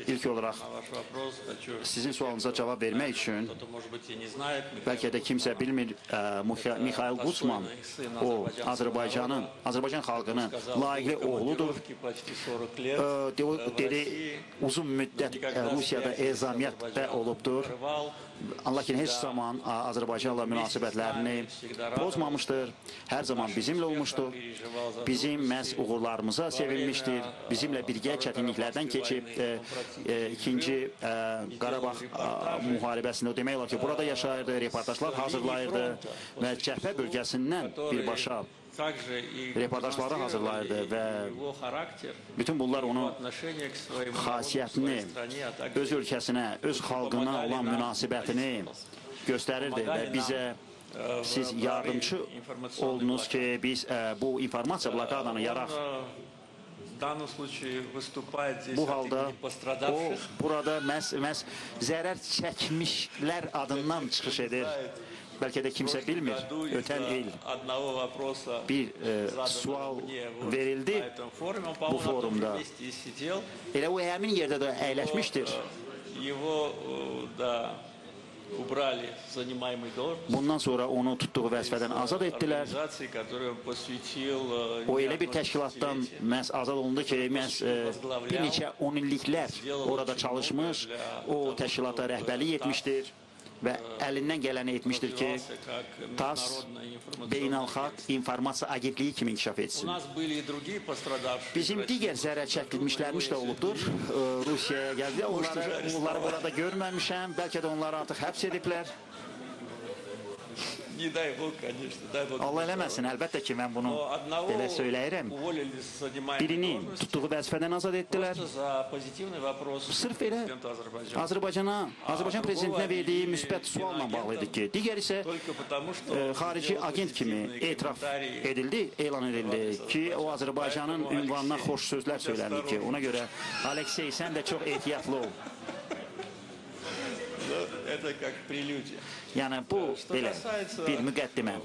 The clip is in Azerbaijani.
ilk olarak sizin sualınıza cevap vermek için belki de kimse bilmir, Mikhail Gutsman, o Azerbaycan xalqının layiqli oğludur. Dedi, uzun müddət Rusiyada ezamiyyətdə olubdur. Lakin heç zaman Azərbaycanla münasibətlərini pozmamışdır. Hər zaman bizimlə olmuşdur. Bizim məhz uğurlarımıza sevinmişdir. Bizimlə birgə çətinliklərdən keçib ikinci Qarabağ müharibəsində demək olar ki, burada yaşayırdı, reportajlar hazırlayırdı və cəbhə bölgəsindən birbaşa reportajları hazırlayırdı və bütün bunlar onun xasiyyətini, öz ölkəsinə, öz xalqına olan münasibətini göstərirdi və bizə siz yardımcı oldunuz ki, biz bu informasiya blokadanı yaraq. Bu halda o burada məhz zərər çəkmişlər adından çıxış edir. Belki de kimse bilmir. Öten il bir sual verildi bu forumda. Elə o həmin yerdə də əyləşmişdir. Bundan sonra onu tutduğu vəzifədən azad etdilər. O elə bir təşkilatdan məhz azad olundu ki, məhz bir neçə 10 illiklər orada çalışmış, o təşkilata rəhbərlik etmişdir. Və əlindən gələni etmişdir ki, TASS Beynəlxalq İnformasiya Agentliyi kimi inkişaf etsin. Bizim digər zərər çəkilmişlərimiz də olubdur. Rusiyaya gəldi, onları burada görməmişəm, bəlkə də onları artıq həbs ediblər. Allah eləməsin, əlbəttə ki, mən bunu belə söyləyirəm. Birini tutduğu vəzifədən azad etdilər. Sırf elə Azərbaycan prezidentinə verdiyi müsbət sualla bağlıydı ki, digər isə xarici agent kimi etiraf edildi, elan edildi ki, o Azərbaycanın ünvanına xoş sözlər söyləndi ki, ona görə Aleksey, sən də çox ehtiyatlı ol. Yəni bu belə bir müqəddimə.